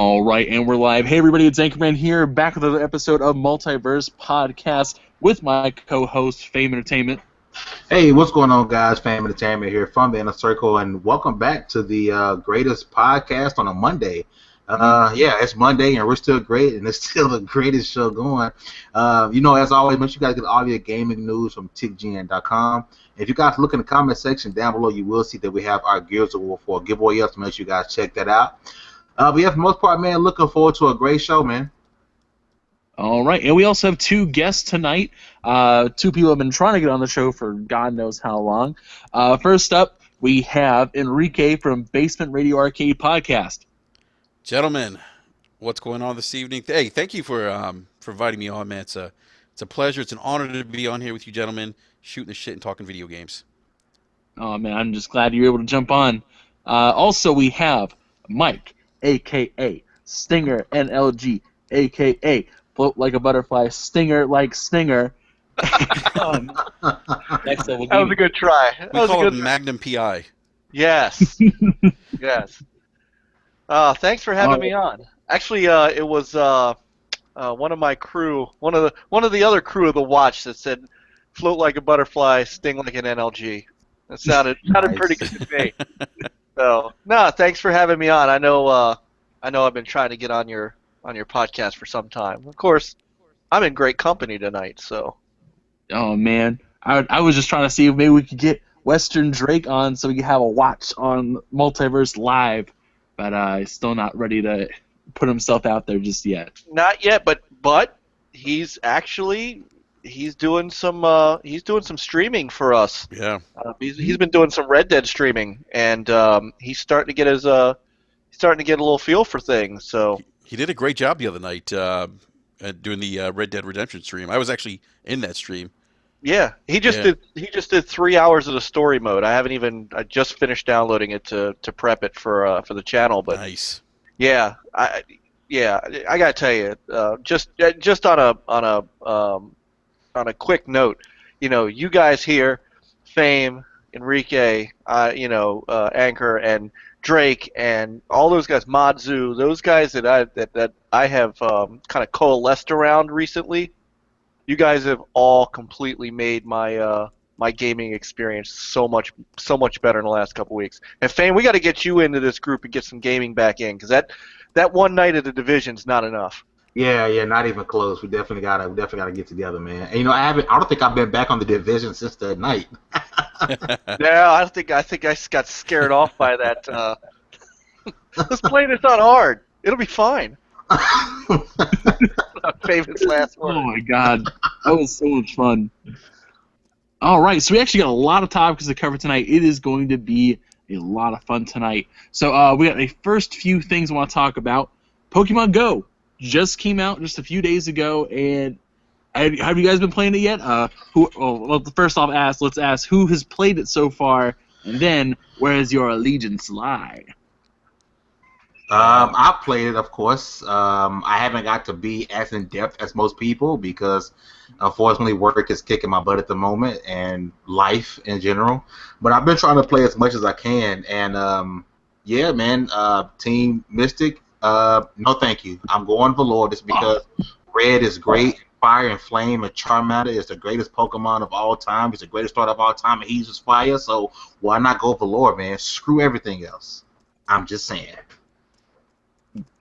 All right, and we're live. Hey, everybody, it's Anchorman here, back with another episode of Multiverse Podcast with my co-host, Fame Entertainment. Hey, what's going on, guys? Fame Entertainment here from the Inner Circle, and welcome back to the greatest podcast on a Monday. Yeah, it's Monday, and we're still great, and it's still the greatest show going. As always, make sure you guys get all your gaming news from TickGN.com. If you guys look in the comment section down below, you will see that we have our Gears of War 4 giveaway up, so make sure you guys check that out. But yeah, for the most part, man, looking forward to a great show, man. All right, and we also have two guests tonight. Two people have been trying to get on the show for God knows how long. First up, we have Enrique from Basement Radio Arcade Podcast. Gentlemen, what's going on this evening? Hey, thank you for inviting me on, man. It's a pleasure. It's an honor to be on here with you gentlemen, shooting the shit and talking video games. Oh, man, I'm just glad you were able to jump on. Also, we have Mike, a.k.a. Stinger NLG, a.k.a. Float Like a Butterfly, Stinger Like Stinger. Next level that was a good try. We call it Magnum PI. Yes. Yes. Thanks for having me on. Actually, it was one of my crew, one of the other crew of the watch that said, "Float like a butterfly, sting like an NLG." That sounded Nice. pretty good to me. So, no, thanks for having me on. I know I've been trying to get on your podcast for some time. Of course, I'm in great company tonight. So. Oh, man. I was just trying to see if maybe we could get Western Drake on so we could have a watch on Multiverse Live. But he's still not ready to put himself out there just yet. Not yet, but he's doing some streaming for us. Yeah. He's been doing some Red Dead streaming, and he's starting to get a little feel for things. So He did a great job the other night doing the Red Dead Redemption stream. I was actually in that stream. yeah, he just did 3 hours of the story mode. I just finished downloading it to prep it for the channel. But Nice. yeah, I gotta tell you, just on a quick note, you guys here, Fame, Enrique, Anchor, and Drake, and all those guys, Modzu, those guys that I have kind of coalesced around recently. You guys have all completely made my my gaming experience so much better in the last couple weeks. And Fame, we got to get you into this group and get some gaming back in, because that one night at the Division's not enough. Yeah, not even close. We definitely gotta get together, man. And I don't think I've been back on the Division since that night. Yeah, I think I got scared off by that. Let's play this on hard. It'll be fine. Famous last word. Oh, my God. That was so much fun. All right, so we actually got a lot of topics to cover tonight. It is going to be a lot of fun tonight. So we got a first few things I want to talk about. Pokemon Go just came out just a few days ago, and have you guys been playing it yet? First off, let's ask who has played it so far, and then where does your allegiance lie? I've played it, of course. I haven't got to be as in depth as most people because, unfortunately, work is kicking my butt at the moment and life in general. But I've been trying to play as much as I can, and yeah, man, Team Mystic, no thank you. I'm going Velour just because Red is great. Fire and Flame and Charmander is the greatest Pokemon of all time. He's the greatest starter of all time, and he uses fire, so why not go Velour, man? Screw everything else. I'm just saying.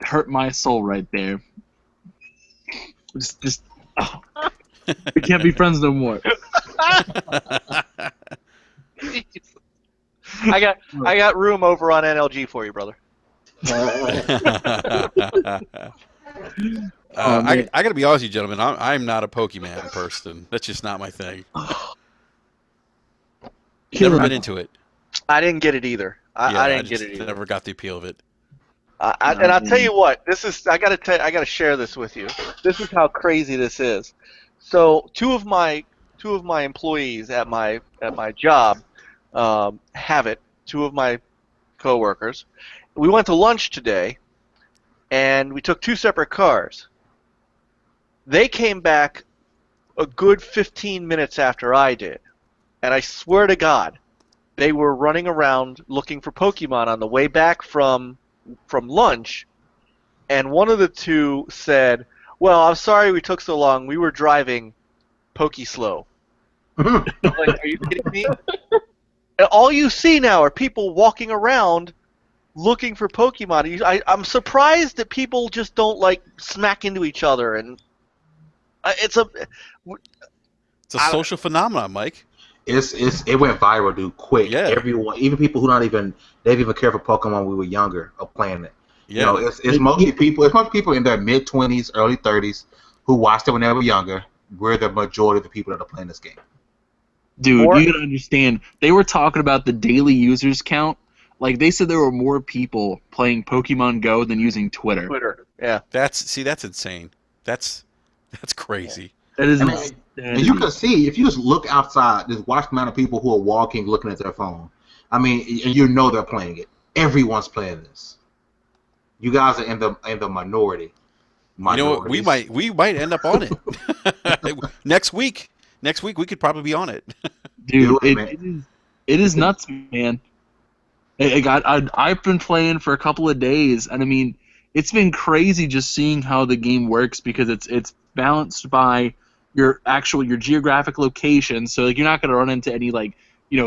Hurt my soul right there. Just we can't be friends no more. I got room over on NLG for you, brother. I got to be honest with you, gentlemen. I'm not a Pokemon person. That's just not my thing. Never been into it. I didn't get it either. I didn't get it either. Never got the appeal of it. And I'll tell you what, I gotta share this with you. This is how crazy this is. So two of my employees at my job have it. Two of my coworkers. We went to lunch today, and we took two separate cars. They came back a good 15 minutes after I did, and I swear to God, they were running around looking for Pokemon on the way back from lunch, and one of the two said, "Well, I'm sorry we took so long. We were driving pokey slow." I'm like, are you kidding me? And all you see now are people walking around looking for Pokemon. I'm surprised that people just don't like smack into each other, and it's a It's a social phenomenon, Mike. It went viral, dude, quick. Yeah. Everyone, even people who they didn't even care for Pokemon when we were younger, are playing it. Yeah. You know, it's mostly people in their mid-20s, early 30s who watched it when they were younger. We're the majority of the people that are playing this game. Dude, you gotta understand. They were talking about the daily users count. Like, they said there were more people playing Pokemon Go than using Twitter. Yeah. That's insane. That's crazy. That is and you can see, if you just look outside, just watch the amount of people who are walking, looking at their phone. I mean, and you know they're playing it. Everyone's playing this. You guys are in the minority. You know what? We might end up on it next week. Next week we could probably be on it. Dude, it is nuts, man. I've been playing for a couple of days, and I mean, it's been crazy just seeing how the game works, because it's balanced by your geographic location. So like, you're not gonna run into any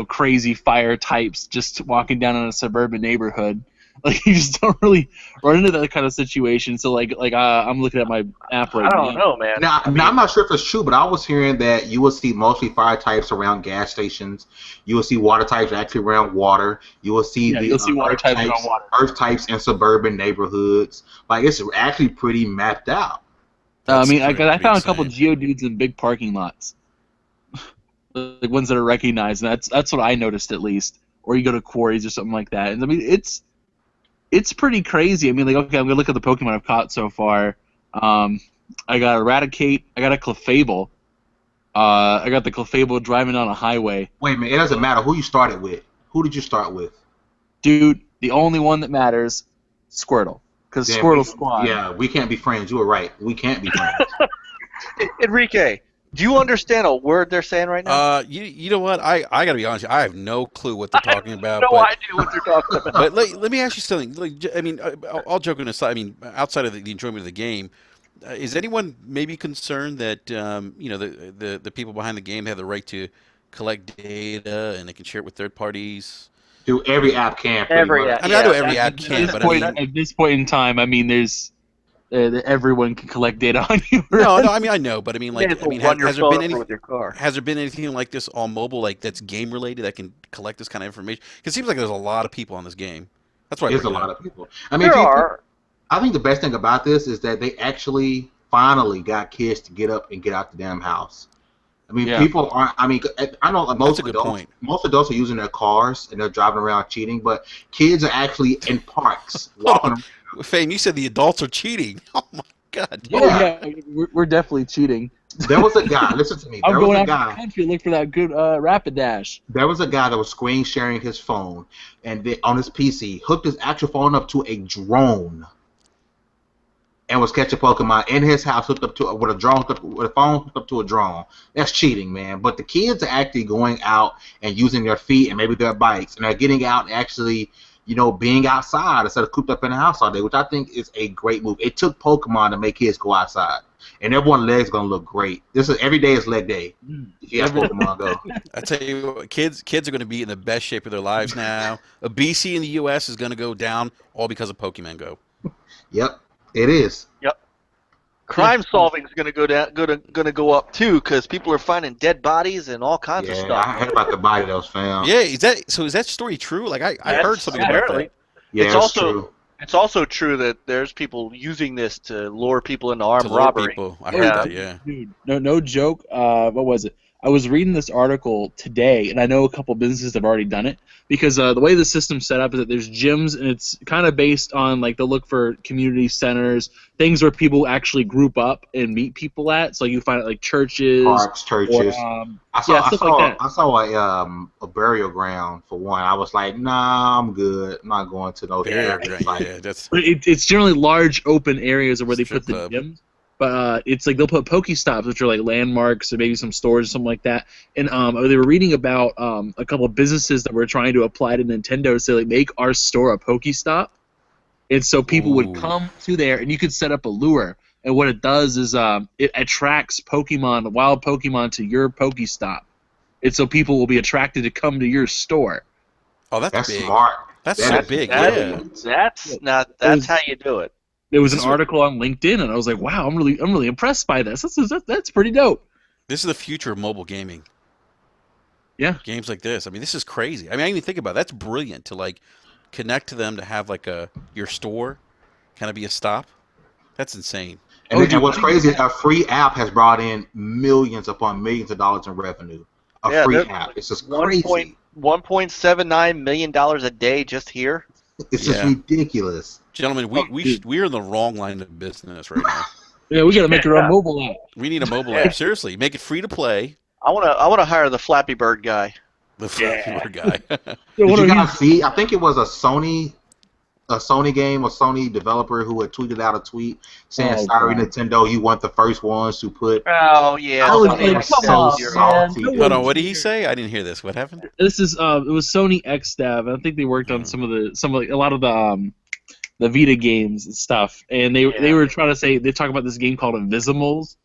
crazy fire types just walking down in a suburban neighborhood. Like, you just don't really run into that kind of situation. So I'm looking at my app right now. I don't know, man. Now, I'm not sure if it's true, but I was hearing that you will see mostly fire types around gas stations. You will see water types actually around water. You will see you'll see water types around water. Earth types in suburban neighborhoods. Like, it's actually pretty mapped out. I found a couple Geodudes in big parking lots, like ones that are recognized. And that's what I noticed, at least. Or you go to quarries or something like that. And I mean, it's pretty crazy. I mean, like, okay, I'm gonna look at the Pokemon I've caught so far. I got Eradicate. I got a Clefable. I got the Clefable driving on a highway. Wait a minute, it doesn't matter who you started with. Who did you start with? Dude, the only one that matters, Squirtle. Because Squirtle Squad. Yeah, we can't be friends. You were right. We can't be friends. Enrique, do you understand a word they're saying right now? You know what? I gotta be honest. I have no clue what they're talking about. No idea what they're talking about. But let me ask you something. I mean, all joking aside, I mean, outside of the enjoyment of the game, is anyone maybe concerned that the people behind the game have the right to collect data and they can share it with third parties? Dude, every app can. I know every app can, but at this point in time, I mean, there's everyone can collect data on you. Right? No, I mean, I know, but I mean, has there been with your car? Has there been anything like this on mobile, like that's game related, that can collect this kind of information? Because it seems like there's a lot of people on this game. That's why there's a lot of people. I mean, I think the best thing about this is that they actually finally got kids to get up and get out the damn house. I mean, people aren't. I mean, I know most adults are using their cars and they're driving around cheating, but kids are actually in parks walking around. Fame, you said the adults are cheating. Oh my God! Yeah, we're definitely cheating. There was a guy. Listen to me. I'm going out to the country to look for that good Rapidash. There was a guy that was screen sharing his phone, and on his PC, hooked his actual phone up to a drone, and was catching Pokemon in his house, hooked up to with a phone hooked up to a drone. That's cheating, man. But the kids are actually going out and using their feet and maybe their bikes, and they're getting out and actually, being outside instead of cooped up in the house all day, which I think is a great move. It took Pokemon to make kids go outside, and everyone's legs gonna look great. Every day is leg day. If you have Pokemon Go. I tell you what, kids are going to be in the best shape of their lives now. Obesity in the U.S. is going to go down all because of Pokemon Go. Yep, it is. Yep. Crime solving is going to go down, going to go up too, because people are finding dead bodies and all kinds of stuff. I heard about the body that was found. Yeah, is that story true? Like I heard something about that. Yeah, it's true. It's also true that there's people using this to lure people into armed robbery. I heard that. Yeah. Dude, no joke. What was it? I was reading this article today, and I know a couple businesses have already done it, because the way the system's set up is that there's gyms, and it's kind of based on, like, they'll look for community centers, things where people actually group up and meet people at. So you find it like churches, parks, churches. Or, I saw a burial ground for one. I was like, nah, I'm good. I'm not going to those areas. Yeah, that's. It's generally large open areas where they put the gyms. But it's like they'll put Pokestops, which are like landmarks, or maybe some stores or something like that. And they were reading about a couple of businesses that were trying to apply to Nintendo to say, like, make our store a Pokestop. And so people would Ooh. come to there, and you could set up a lure. And what it does is it attracts Pokemon, wild Pokemon, to your Pokestop. And so people will be attracted to come to your store. Oh, that's That's big. smart. That's That so is big. brilliant. Yeah. That's how you do it. There was This an is what- article on LinkedIn, and I was like, "Wow, I'm really impressed by this. That's pretty dope." This is the future of mobile gaming. Yeah. Games like this. I mean, this is crazy. I mean, I didn't even think about it. That's brilliant to like connect to them to have like your store kind of be a stop. That's insane. And, Oh, dude, what's crazy, a free app has brought in millions upon millions of dollars in revenue. A free app. It's just crazy. $1.79 million a day just here. It's just ridiculous. Gentlemen, we're in the wrong line of business right now. Yeah, we got to make our own mobile app. We need a mobile app. Seriously, make it free to play. I wanna hire the Flappy Bird guy. The Flappy guy. Did you guys see? I think it was a Sony game, a Sony developer who had tweeted out a tweet saying, "Sorry, Nintendo, you weren't the first ones to put." Oh yeah, I was Sony like, so salty. Hold on, what did he say? I didn't hear this. What happened? This is it was Sony XDev. I think they worked on a lot of the Vita games and stuff, and they were trying to say, they talk about this game called Invisimals,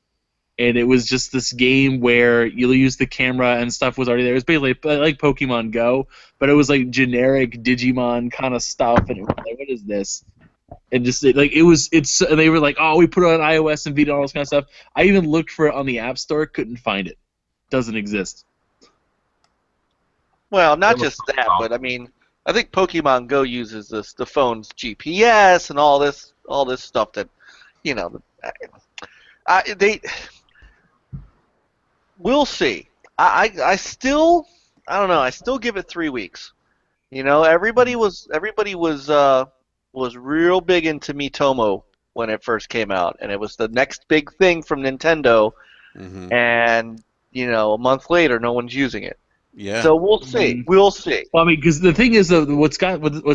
and it was just this game where you'll use the camera and stuff was already there. It was basically like Pokemon Go, but it was like generic Digimon kind of stuff, and it was like, what is this? And just and they were like, oh, we put it on iOS and Vita and all this kind of stuff. I even looked for it on the App Store, couldn't find it. Doesn't exist. Well, not just that, but I mean, I think Pokemon Go uses the phone's GPS and all this stuff that, you know, we'll see. I still don't know. I still give it 3 weeks. You know, everybody was real big into Miitomo when it first came out, and it was the next big thing from Nintendo. Mm-hmm. And you know, a month later, no one's using it. Yeah. So we'll see. We'll see. Well, I mean, because the thing is, what's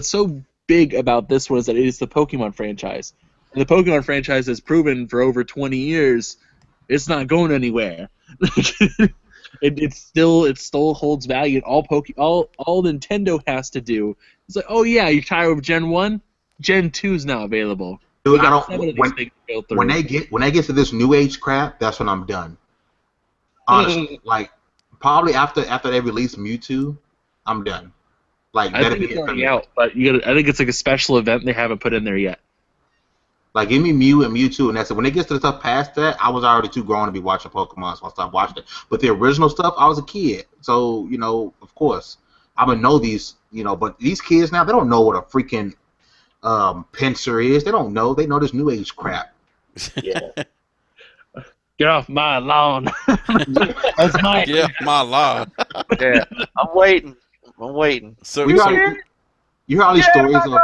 so big about this one is that it is the Pokemon franchise, and the Pokemon franchise has proven for over 20 years it's not going anywhere. It still holds value. All Nintendo has to do is like, oh yeah, you're tired of Gen 1? Gen 2 is now available. Dude, when they get to this new age crap, that's when I'm done. Honestly, like probably after they release Mewtwo, I'm done. Like I think it's already out, but I think it's like a special event they haven't put in there yet. Like, give me Mew and Mewtwo, and that's it. When it gets to the stuff past that, I was already too grown to be watching Pokemon, so I stopped watching it. But the original stuff, I was a kid, so you know, of course, I would know these, you know. But these kids now, they don't know what a freaking pincer is. They don't know. They know this new age crap. Yeah. Get off my lawn. That's mine. Get off my lawn. Yeah, I'm waiting. So you hear all these stories of.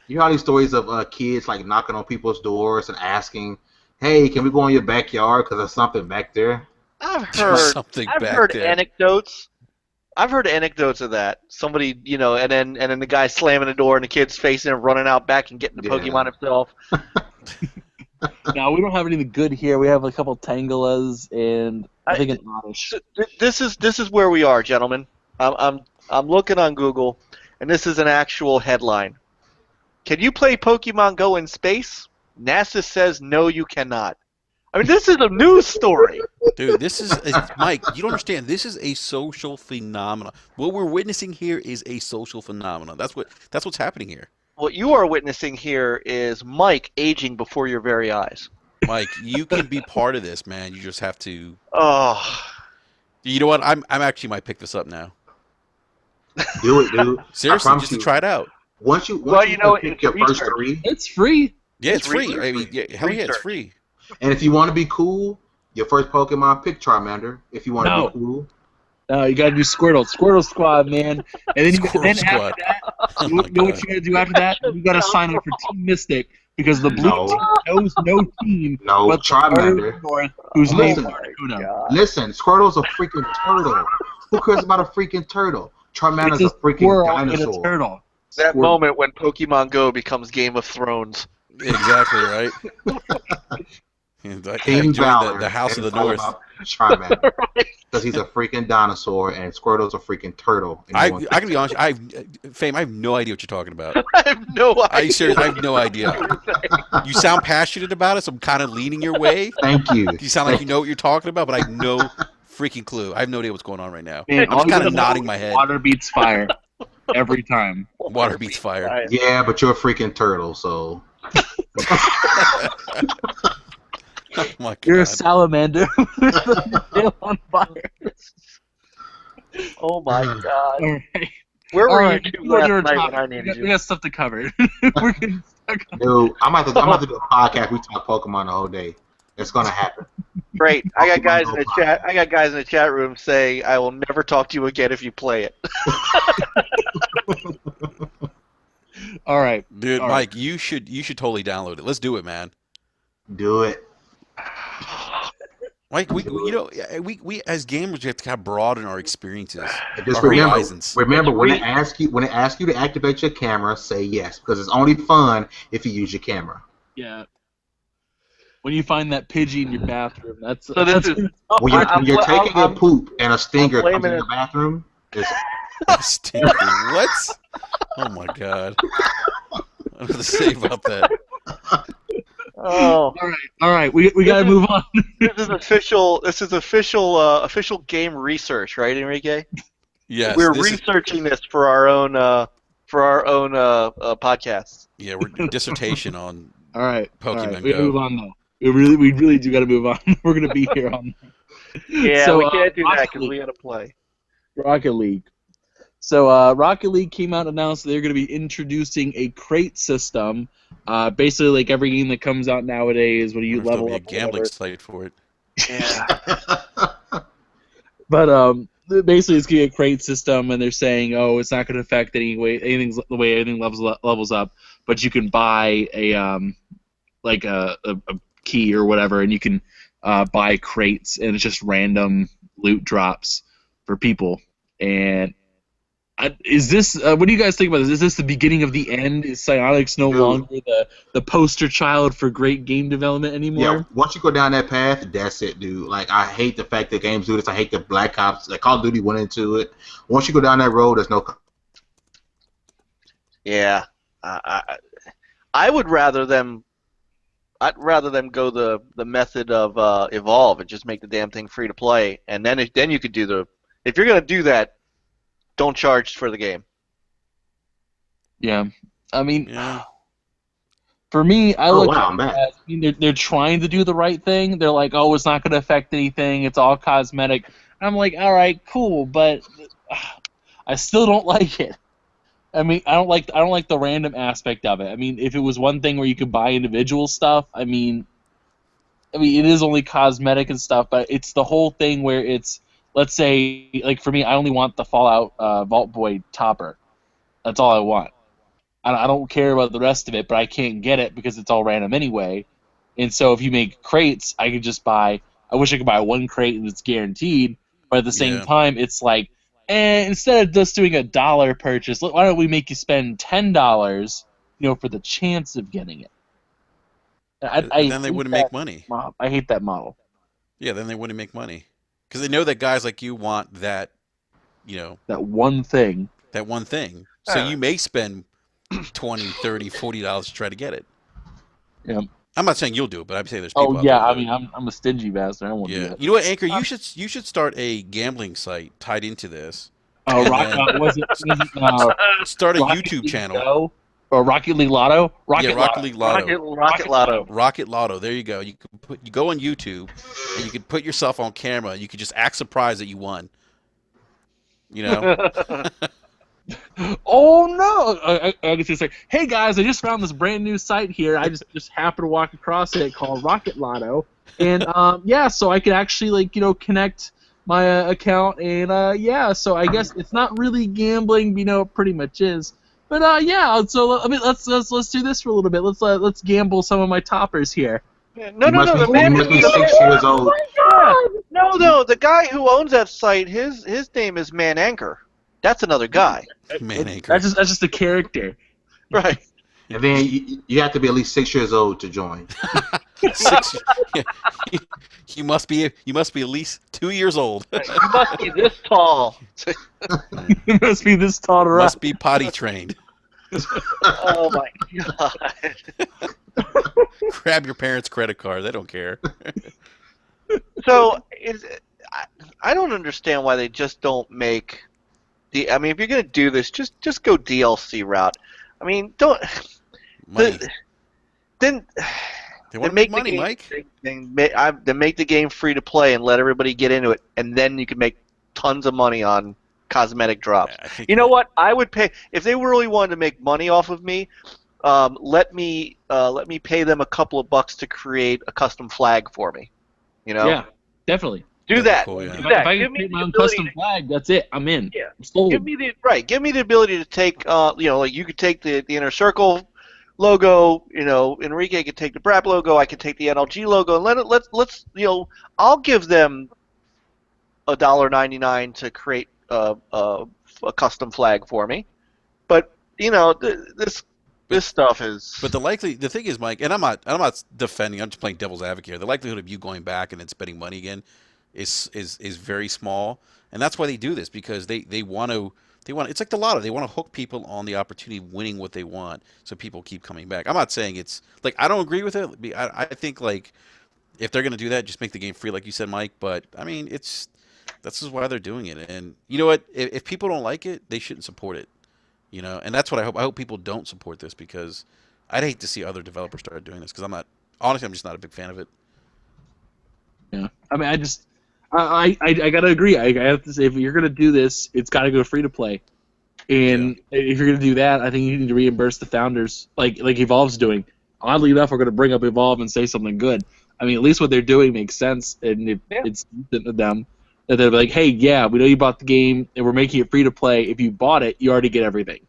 You hear all these stories of kids like knocking on people's doors and asking, "Hey, can we go in your backyard because there's something back there?" I've heard anecdotes. I've heard anecdotes of that. Somebody, you know, and then the guy slamming the door and the kid's facing him, running out back and getting the Pokemon himself. No, we don't have anything good here. We have a couple Tangulas and I think an Oddish. This is where we are, gentlemen. I'm looking on Google, and this is an actual headline. Can you play Pokemon Go in space? NASA says no, you cannot. I mean, this is a news story. Dude, this is Mike. You don't understand. This is a social phenomenon. What we're witnessing here is a social phenomenon. That's what's happening here. What you are witnessing here is Mike aging before your very eyes. Mike, you can be part of this, man. You just have to. Oh. You know what? I'm actually might pick this up now. Do it, dude. Seriously, just to try it out. Once you pick your first 3, it's free. Yeah, it's free. I mean, hell yeah, it's free. And if you want to be cool, your first Pokemon, pick Charmander. If you want to be cool. No, you got to do Squirtle Squad, man. And then after that, you know what you got to do after that? You got to sign up for Team Mystic because the blue team knows no team but Charmander. Who's named Articuno. Listen, Squirtle's a freaking turtle. Who cares about a freaking turtle? Charmander's a freaking dinosaur. A turtle. That moment when Pokemon Go becomes Game of Thrones. Exactly right. Enjoy the House of the North. Charmander. Because he's a freaking dinosaur and Squirtle's a freaking turtle. And I you want- can be honest. Fame. I have no idea what you're talking about. I have no idea. I have no idea. You sound passionate about it, so I'm kind of leaning your way. Thank you. You sound like you know what you're talking about, but I have no freaking clue. I have no idea what's going on right now. Man, I'm just kind of nodding my head. Water beats fire every time. Water beats fire. Yeah, but you're a freaking turtle, so. Oh my God. You're a salamander with the tail on fire. Oh my God. All right. Where were All you two go to our last night topic. when I needed We you? got stuff to cover. We're getting stuck on. Dude, I'm about to do a podcast. We talk Pokemon the whole day. It's gonna happen. Great. I got guys in the chat. I got guys in the chat room saying I will never talk to you again if you play it. All right. Dude, All Mike, you should totally download it. Let's do it, man. Do it. Mike, we as gamers we have to kind of broaden our experiences, And just our remember, horizons. remember when it asks you to activate your camera, say yes because it's only fun if you use your camera. Yeah. When you find that Pidgey in your bathroom, that's So this is When you're taking a poop and a stinger I'm comes in blaming the bathroom, it's Stinky. What? Oh my God. I don't have to say about that. oh, all right. We got to move on. this is official. This is official game research, right, Enrique? Yes. We're this is- researching this for our own podcasts. yeah, we're dissertation on All right. Pokemon all right. We Go. gotta move on though. We really do got to move on. We're gonna be here on. Yeah, So, we can't do that Rocket because League. we got to play. Rocket League. So Rocket League came out and announced they're going to be introducing a crate system. Basically, like every game that comes out nowadays, when you There'll level be a up, or gambling whatever. site for it. Yeah. But basically, it's going to be a crate system, and they're saying, oh, it's not going to affect anything the way anything levels up. But you can buy a key or whatever, and you can buy crates, and it's just random loot drops for people. And is this? What do you guys think about this? Is this the beginning of the end? Is Psyonix no Dude. longer the poster child for great game development anymore? yeah. Once you go down that path, that's it, dude. Like I hate the fact that games do this. I hate that Black Ops, like Call of Duty went into it. Once you go down that road, there's no. Yeah. I would rather them. I'd rather them go the method of evolve and just make the damn thing free to play, and then you could do the. If you're gonna do that, don't charge for the game. Yeah. I mean, Yeah. for me, I Oh look wow, I'm back. at I mean, they're trying to do the right thing. They're like, oh, it's not going to affect anything. It's all cosmetic. I'm like, all right, cool, but I still don't like it. I mean, I don't like the random aspect of it. I mean, if it was one thing where you could buy individual stuff, I mean, it is only cosmetic and stuff, but it's the whole thing where it's, let's say, like for me, I only want the Fallout Vault Boy topper. That's all I want. I don't care about the rest of it, but I can't get it because it's all random anyway. And so if you make crates, I could just buy. I wish I could buy one crate and it's guaranteed, but at the same Yeah. time, it's like, instead of just doing $1 purchase, why don't we make you spend $10, for the chance of getting it? Then they hate wouldn't that make money. I hate that model. Yeah, then they wouldn't make money. Because they know that guys like you want that, That one thing. that one thing. So you may spend $20, $30, $40 to try to get it. Yeah. I'm not saying you'll do it, but I'm saying there's people Oh out yeah, there I that mean, do I'm a stingy bastard. I won't it. do Yeah. that. You know what, Anchor? You should start a gambling site tied into this. Oh, And was it Start a Rocket YouTube League channel. Go? Or Rocket League Lotto? Rocket League Lotto. Rocket Lotto. Rocket Lotto. There you go. You go on YouTube and you can put yourself on camera and you can just act surprised that you won. Oh no! I can just say, hey guys, I just found this brand new site here. I just happened to walk across it called Rocket Lotto, and so I could actually connect my account, and so I guess it's not really gambling, it pretty much is. But so I mean, let's do this for a little bit. Let's gamble some of my toppers here. No, the You man. must be 6 years old. No, the guy who owns that site, his name is Man Anchor. That's another guy, Man, Anchor. That's just a character. right? And then you have to be at least 6 years old to join. 6. Yeah, you must be at least 2 years old. You must be this tall. You must be this tall to run. Must be potty trained. Oh my god. Grab your parents' credit card. They don't care. So I don't understand why they just don't make I mean, if you're gonna do this, just go DLC route. I mean, don't. Money. Then They want to make make money, the game, Mike. Then make the game free to play and let everybody get into it, and then you can make tons of money on cosmetic drops. Yeah, You know what? I would pay if they really wanted to make money off of me. Let me pay them a couple of bucks to create a custom flag for me. You know? Yeah, definitely. Do that. Cool, yeah. Do If that. I Give can me create my the own ability custom flag, that's it. I'm in. Yeah. I'm sold. Give me the ability to take, like you could take the Inner Circle logo, Enrique could take the BRAP logo, I could take the NLG logo, and let's I'll give them $1.99 to create a custom flag for me, but this stuff is. But the thing is, Mike, and I'm not defending. I'm just playing devil's advocate here. The likelihood of you going back and then spending money again is very small, and that's why they do this, because they want to. It's like the lotto. They want to hook people on the opportunity of winning what they want, so people keep coming back. I'm not saying it's like I don't agree with it. I think like if they're gonna do that, just make the game free, like you said, Mike. But I mean, this is why they're doing it. And you know what? If people don't like it, they shouldn't support it. And that's what I hope. I hope people don't support this, because I'd hate to see other developers start doing this, because I'm just not a big fan of it. Yeah, I mean, I gotta agree. I have to say, if you're gonna do this, it's gotta go free to play. And if you're gonna do that, I think you need to reimburse the founders, like Evolve's doing. Oddly enough, we're gonna bring up Evolve and say something good. I mean, at least what they're doing makes sense, and it's decent to them. That they're like, hey, yeah, we know you bought the game, and we're making it free to play. If you bought it, you already get everything.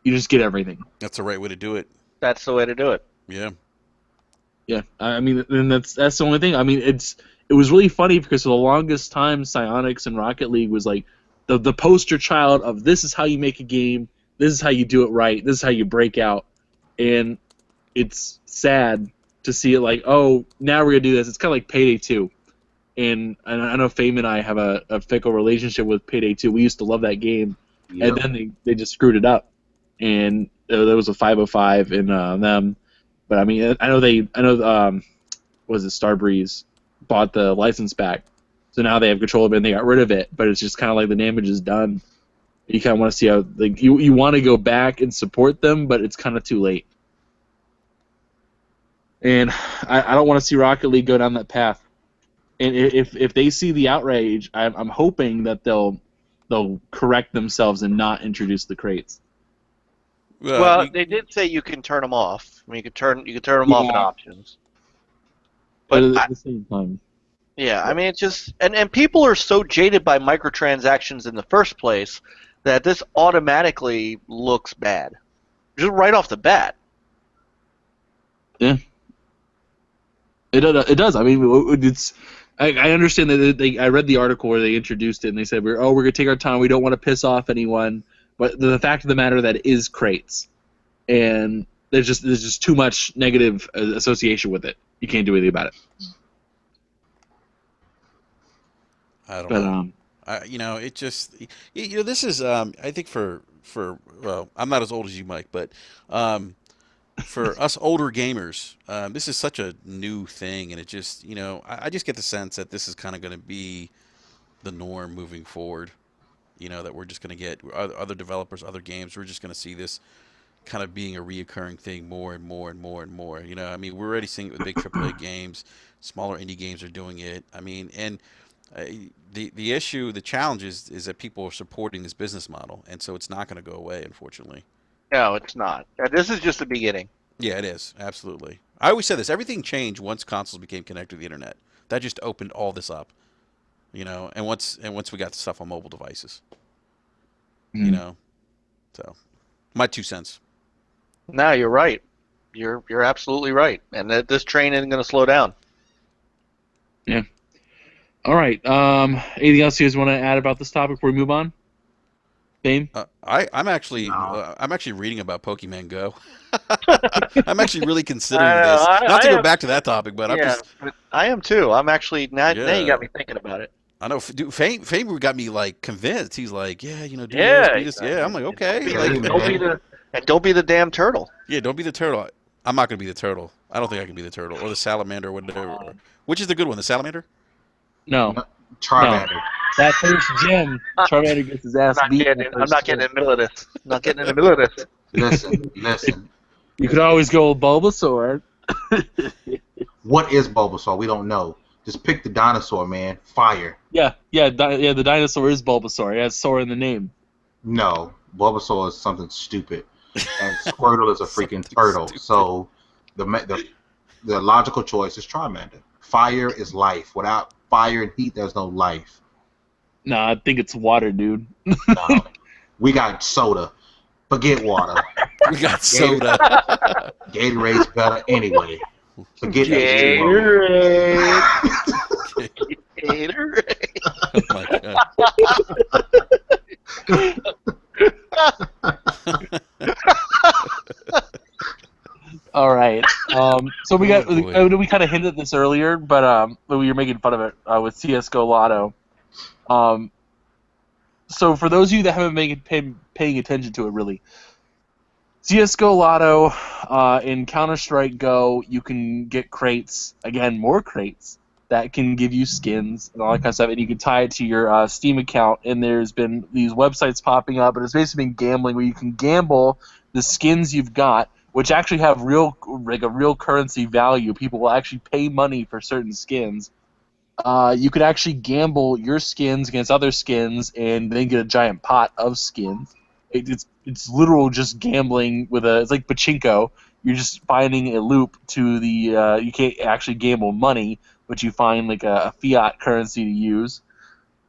You just get everything. That's the right way to do it. That's the way to do it. Yeah. Yeah, I mean, and that's the only thing. I mean, it was really funny, because for the longest time, Psyonix and Rocket League was like the poster child of this is how you make a game, this is how you do it right, this is how you break out, and it's sad to see it like, oh, now we're gonna do this. It's kind of like Payday 2, and I know Fame and I have a fickle relationship with Payday 2. We used to love that game, and then they just screwed it up, and there was a 505 in them. But I mean, I know was it Starbreeze bought the license back, so now they have control of it and they got rid of it. But it's just kind of like the damage is done. You kind of want to see how, like, you want to go back and support them, but it's kind of too late. And I don't want to see Rocket League go down that path. And if they see the outrage, I'm hoping that they'll correct themselves and not introduce the crates. Well, they did say you can turn them off. I mean, you can turn them off in options. But at the same time. Yeah, I mean, it's just and people are so jaded by microtransactions in the first place that this automatically looks bad, just right off the bat. Yeah. It does. I mean, it's. I understand that I read the article where they introduced it and they said we're gonna take our time. We don't want to piss off anyone. But the fact of the matter that it is crates, and there's just too much negative association with it. You can't do anything about it. I don't know. It just this is I think for well, I'm not as old as you, Mike, but for us older gamers, this is such a new thing, and it just I just get the sense that this is kind of going to be the norm moving forward. That we're just going to get other developers, other games. We're just going to see this kind of being a reoccurring thing more and more and more and more. I mean, we're already seeing it with big AAA games. Smaller indie games are doing it. I mean, and the issue, the challenge is that people are supporting this business model, and so it's not going to go away, unfortunately. No, it's not. This is just the beginning. Yeah, it is. Absolutely. I always said this. Everything changed once consoles became connected to the internet. That just opened all this up. And once we got the stuff on mobile devices, so my 2 cents. No, you're right. You're absolutely right, and that this train isn't going to slow down. Yeah. All right. Anything else you guys want to add about this topic before we move on? Fame? I'm actually No. I'm actually reading about Pokemon Go. I'm actually really considering I, this. Not I to go am, back to that topic, but I'm yeah, just but I am too. I'm actually now you yeah. got me thinking about it. I know. Dude, Fame got me like convinced. He's like, yeah, do this, Yeah, do this. Yeah, I'm like, okay, Hey, like, man. don't be the damn turtle. yeah, don't be the turtle. I'm not gonna be the turtle. I don't think I can be the turtle or the salamander or whatever. Which is the good one? The salamander? No, No, no. Charmander. That first gym, Charmander gets his ass beat. In the I'm first not getting gym. in the middle of this. I'm not getting in the middle of this. Listen. You could always go with Bulbasaur. What is Bulbasaur? We don't know. Just pick the dinosaur, man. Fire. Yeah. The dinosaur is Bulbasaur. It has "saur" in the name. No, Bulbasaur is something stupid, and Squirtle is a freaking Something turtle. stupid. So the logical choice is Charmander. Fire is life. Without fire and heat, there's no life. Nah, I think it's water, dude. No, we got soda. Forget water. We got soda. Gatorade's better anyway. Forget Gatorade. H2O. Gatorade. Oh my god. All right. So we got boy. we kind of hinted at this earlier, but we were making fun of it with CSGO Lotto. So for those of you that haven't been paying attention to it, really, CSGO Lotto in Counter-Strike Go, you can get crates, again, more crates, that can give you skins and all that kind of stuff, and you can tie it to your Steam account, and there's been these websites popping up, and it's basically been gambling where you can gamble the skins you've got, which actually have a real currency value. People will actually pay money for certain skins. You could actually gamble your skins against other skins and then get a giant pot of skins. It's literal just gambling it's like pachinko. You're just finding a loop to the you can't actually gamble money, but you find like a fiat currency to use,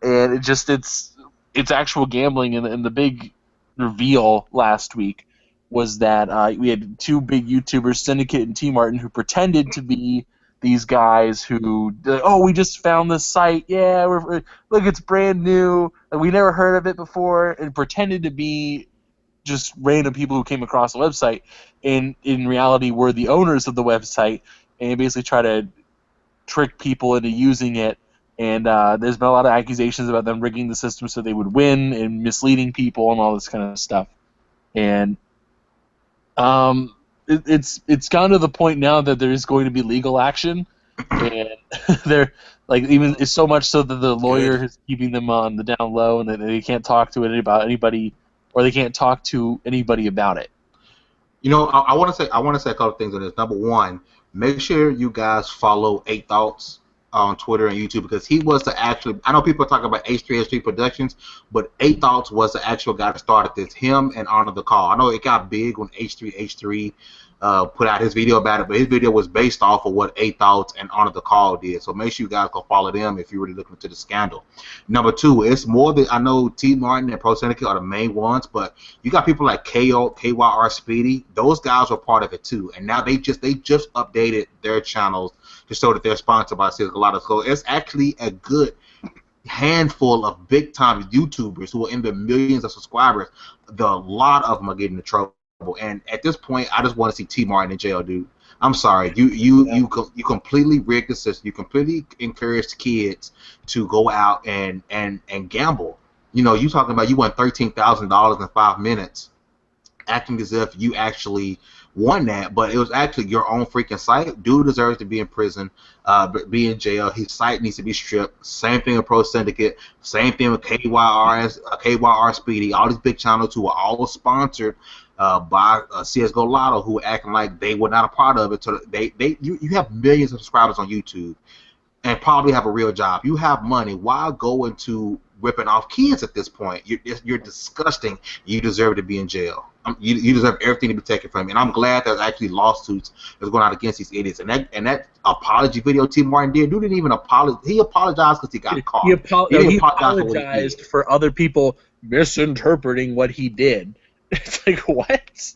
and it's actual gambling. And the big reveal last week was that we had two big YouTubers, Syndicate and T Martin, who pretended to be these guys who, oh, we just found this site. Yeah, look, it's brand new. Like, we never heard of it before, and pretended to be just random people who came across the website, and in reality were the owners of the website, and basically try to trick people into using it. And there's been a lot of accusations about them rigging the system so they would win and misleading people and all this kind of stuff. And it's gotten to the point now that there is going to be legal action, and they're like, even it's so much so that the lawyer Good. is keeping them on the down low, and that they can't talk to anybody, or they can't talk to anybody about it. You know, I want to say a couple things on this. Number one, make sure you guys follow 8Thoughts on Twitter and YouTube, because he was the actual. I know people are talking about H3 Productions, but 8Thoughts was the actual guy that started this. Him and Honor the Call. I know it got big when H3 put out his video about it, but his video was based off of what 8Thoughts and Honor the Call did. So make sure you guys go follow them if you're really looking into the scandal. Number two, it's more than, I know T Martin and Pro Syndicate are the main ones, but you got people like KYR Speedy. Those guys were part of it too, and now they just updated their channels to show that they're sponsored by CSGO Lotto. So it's actually a good handful of big time YouTubers who are in the millions of subscribers. A lot of them are getting in trouble. And at this point, I just want to see T Martin in jail, dude. I'm sorry, you completely rigged the system. You completely encouraged kids to go out and gamble. You know, you talking about you won $13,000 in 5 minutes, acting as if you actually won that, but it was actually your own freaking site. Dude deserves to be in prison, be in jail. His site needs to be stripped. Same thing with Pro Syndicate. Same thing with KYR Speedy. All these big channels who are all sponsored by CSGO Lotto, who are acting like they were not a part of it. So you have millions of subscribers on YouTube and probably have a real job. You have money. Why go into ripping off kids at this point? You're disgusting. You deserve to be in jail. You deserve everything to be taken from you. And I'm glad there's actually lawsuits that's going out against these idiots. And that apology video T Martin did, dude didn't even apologize. He apologized because he got caught. He didn't apologize apologized for other people misinterpreting what he did. It's like, what?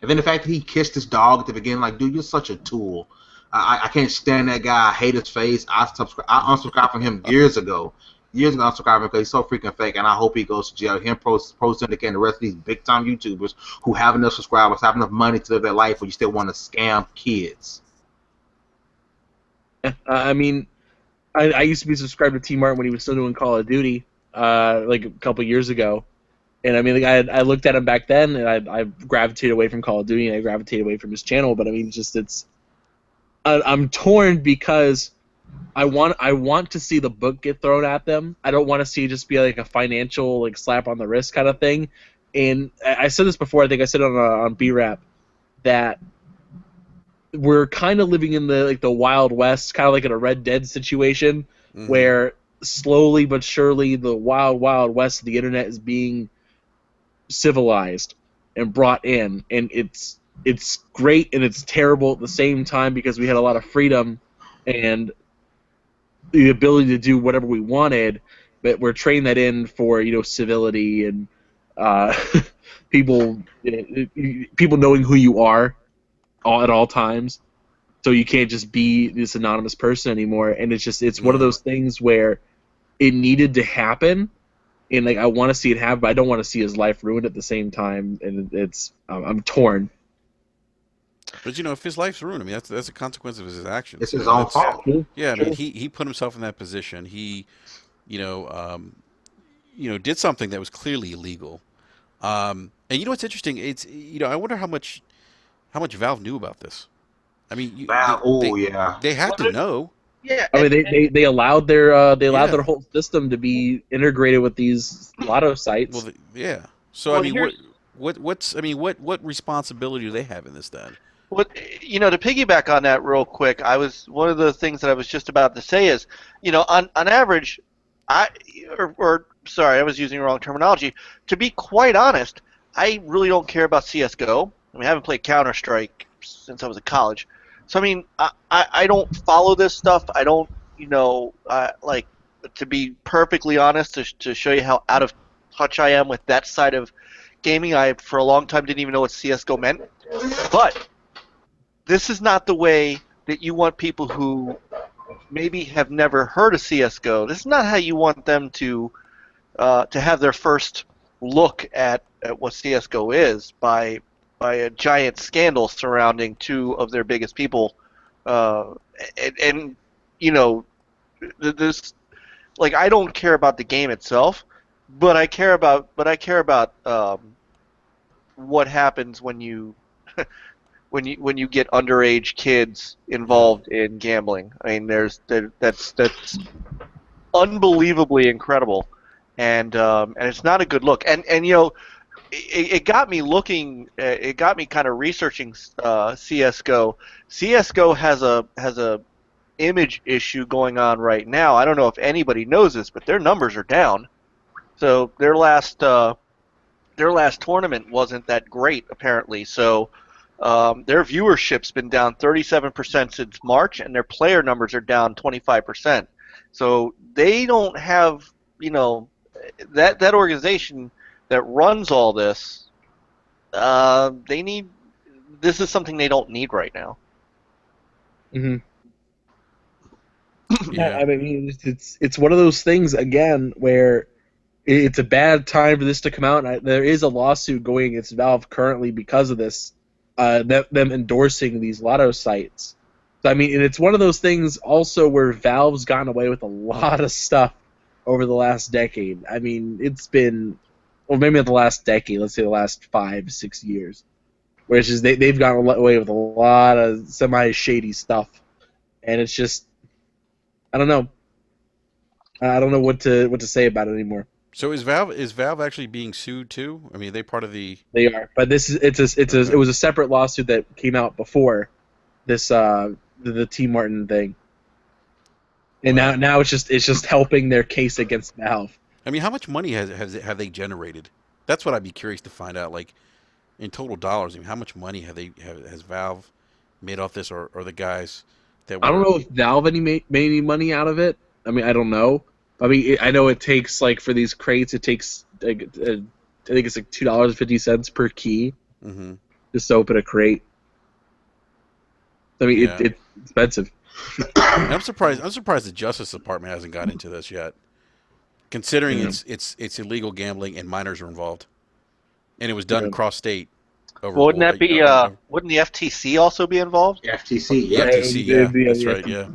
And then the fact that he kissed his dog at the beginning, like, dude, you're such a tool. I can't stand that guy. I hate his face. I unsubscribed from him years ago. years ago, unsubscribed because he's so freaking fake, and I hope he goes to jail. Him, Pro Syndicate, and the rest of these big time YouTubers who have enough subscribers, have enough money to live their life, but you still want to scam kids. I mean, I used to be subscribed to T Martin when he was still doing Call of Duty, like a couple years ago. And I mean, like, I looked at him back then, and I gravitated away from Call of Duty, and I gravitated away from his channel. But I mean, I'm torn because I want to see the book get thrown at them. I don't want to see it just be like a financial like slap on the wrist kind of thing. And I said this before. I think I said it on B-Rap that we're kind of living in the Wild West, kind of like in a Red Dead situation, where slowly but surely the Wild West of the internet is being civilized and brought in, and it's great and it's terrible at the same time because we had a lot of freedom and the ability to do whatever we wanted, but we're trading that in for civility and people knowing who you are at all times, so you can't just be this anonymous person anymore. And it's one of those things where it needed to happen, and like I want to see it happen, but I don't want to see his life ruined at the same time. And I'm torn. But if his life's ruined, I mean that's a consequence of his actions. It's his own fault. Yeah, I mean he put himself in that position. He, did something that was clearly illegal. And what's interesting? It's I wonder how much Valve knew about this. I mean, they had to know. Yeah, I mean, they allowed their whole system to be integrated with these lotto sites. Well, yeah. So I mean, what responsibility do they have in this then? What to piggyback on that real quick, one of the things that I was just about to say is, on average, I was using the wrong terminology. To be quite honest, I really don't care about CSGO. I mean, I haven't played Counter-Strike since I was in college. So I mean, I don't follow this stuff. I don't, like, to be perfectly honest, to show you how out of touch I am with that side of gaming. I for a long time didn't even know what CS:GO meant. But this is not the way that you want people who maybe have never heard of CS:GO. This is not how you want them to have their first look at what CS:GO is by a giant scandal surrounding two of their biggest people, this, like, I don't care about the game itself, but I care about what happens when you when you get underage kids involved in gambling. I mean, that's unbelievably incredible, and it's not a good look. And it got me looking. It got me kind of researching CS:GO. CS:GO has a image issue going on right now. I don't know if anybody knows this, but their numbers are down. So their last tournament wasn't that great, apparently. So their viewership's been down 37% since March, and their player numbers are down 25%. So they don't have, that organization that runs all this. This is something they don't need right now. Mm-hmm. Yeah, I mean, it's one of those things again where it's a bad time for this to come out. There is a lawsuit going against Valve currently because of this, them endorsing these lotto sites. So I mean, and it's one of those things also where Valve's gotten away with a lot of stuff over the last decade. I mean, it's been, well, maybe not the last decade. Let's say the last 5-6 years, where it's just they've gotten away with a lot of semi-shady stuff, and it's just, I don't know. I don't know what to say about it anymore. So is Valve actually being sued too? I mean, are they part of the? They are, but it was a separate lawsuit that came out before this the T Martin thing, and now it's just helping their case against Valve. I mean, how much money have they generated? That's what I'd be curious to find out. Like, in total dollars, I mean, how much money has Valve made off this, or the guys that were... I don't know if Valve made any money out of it. I mean, I don't know. I mean, I know it takes, like, for these crates, it takes, like, I think it's like $2.50 per key just to open a crate. I mean, it's expensive. I'm surprised the Justice Department hasn't gotten into this yet. considering Yeah. it's illegal gambling and minors are involved, and it was Yeah. done cross state. Over, Well, wouldn't that be? over Wouldn't the FTC also be involved? FTC, the yeah. FTC, yeah, that's right, yeah.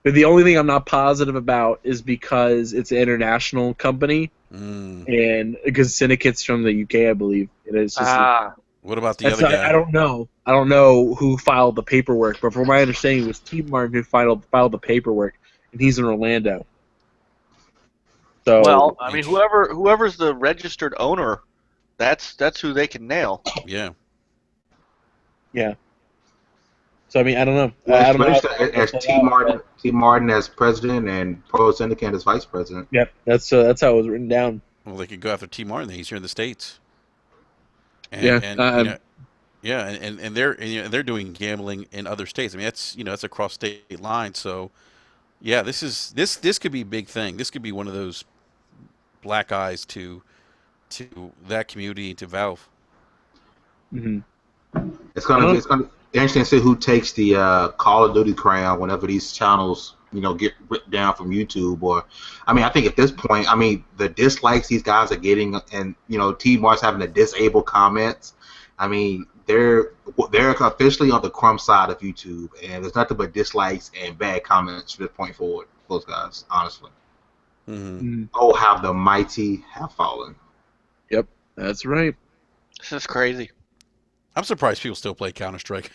But the only thing I'm not positive about is because it's an international company Mm. and because syndicates from the UK, I believe. It is just What about the that's other not, guy? I don't know. I don't know who filed the paperwork, but from my understanding, it was T Martin who filed the paperwork, and he's in Orlando. So well, I mean, whoever's the registered owner, that's who they can nail. Yeah. yeah. So I mean, I don't know. Well, I it's don't know. registered as T. Martin as president and Pro Syndicate as vice president. Yep, that's how it was written down. Well, they could go after T. Martin. He's here in the States, Yeah, and yeah, and they're doing gambling in other states. I mean, that's a cross state line. So yeah, this could be a big thing. This could be one of those black eyes to that community, to Valve. mm-hmm. It's gonna be interesting to see who takes the Call of Duty crown whenever these channels get ripped down from YouTube. Or, I mean, I think at this point, I mean, the dislikes these guys are getting, and T Mar's having to disable comments. I mean, they're officially on the crumb side of YouTube, and there's nothing but dislikes and bad comments from this point forward. Those guys, honestly. Mm-hmm. Oh, how the mighty have fallen. Yep, that's right. This is crazy. I'm surprised people still play Counter-Strike.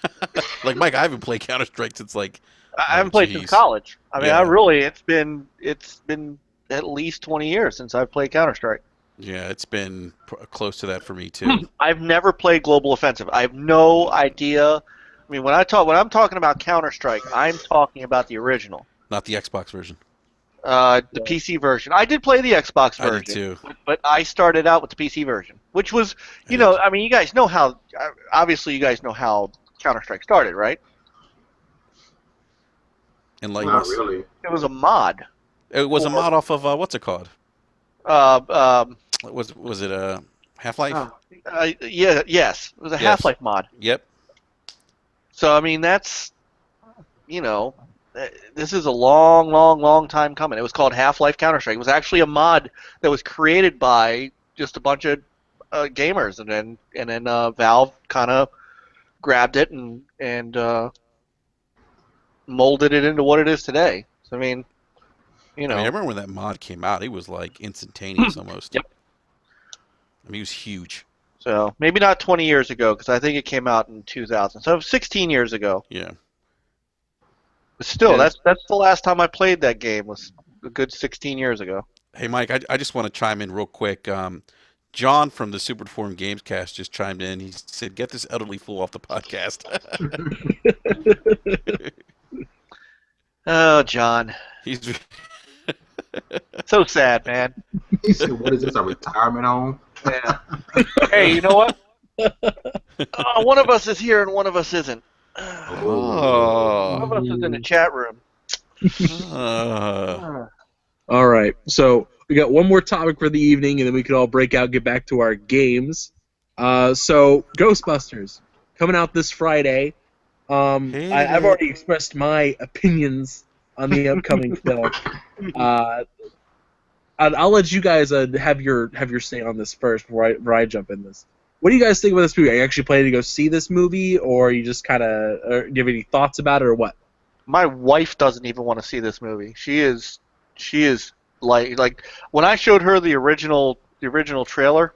Like Mike, I haven't played Counter-Strike since I haven't played since college. I mean, it's been at least 20 years since I've played Counter-Strike. Yeah, it's been close to that for me too. I've never played Global Offensive. I have no idea. I mean, when I'm talking about Counter-Strike, I'm talking about the original, Not the Xbox version. the PC version. I did play the Xbox version, I did too. but I started out with the PC version, which was, I mean, you guys know how. Obviously, you guys know how Counter-Strike started, right? Enlighten Not us. really. It was a mod. It was a mod off of what's it called? Was it a Half-Life? Yes, it was a Half-Life mod. Yep. So I mean, that's, this is a long, long, long time coming. It was called Half-Life Counter-Strike. It was actually a mod that was created by just a bunch of gamers, and then Valve kind of grabbed it and molded it into what it is today. So I mean, I remember when that mod came out, it was like instantaneous almost. Yep. I mean, it was huge. So maybe not 20 years ago, because I think it came out in 2000. So 16 years ago. Yeah. But still, that's the last time I played that game, was a good 16 years ago. Hey, Mike, I just want to chime in real quick. John from the Super Informed Gamescast just chimed in. He said, "Get this elderly fool off the podcast." Oh, John. He's so sad, man. He said, "What is this? A retirement home?" Yeah. Hey, you know what? One of us is here and one of us isn't. One of us is in the chat room. All right, so we got one more topic for the evening, and then we could all break out, get back to our games. So Ghostbusters coming out this Friday. I've already expressed my opinions on the upcoming film. I'll let you guys have your say on this first before I jump in this. What do you guys think about this movie? Are you actually planning to go see this movie, or are you just kind of do you have any thoughts about it, or what? My wife doesn't even want to see this movie. She is like when I showed her the original trailer,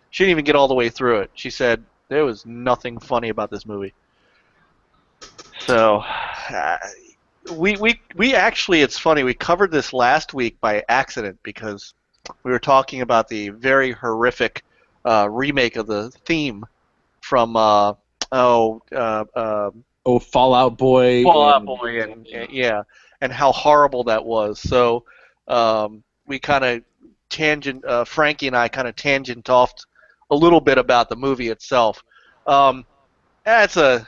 she didn't even get all the way through it. She said there was nothing funny about this movie. So we actually, it's funny, we covered this last week by accident because we were talking about the very horrific remake of the theme from Fallout Boy. Fallout Boy, and yeah, and how horrible that was. So we kind of Frankie and I kind of tangent off a little bit about the movie itself. That's a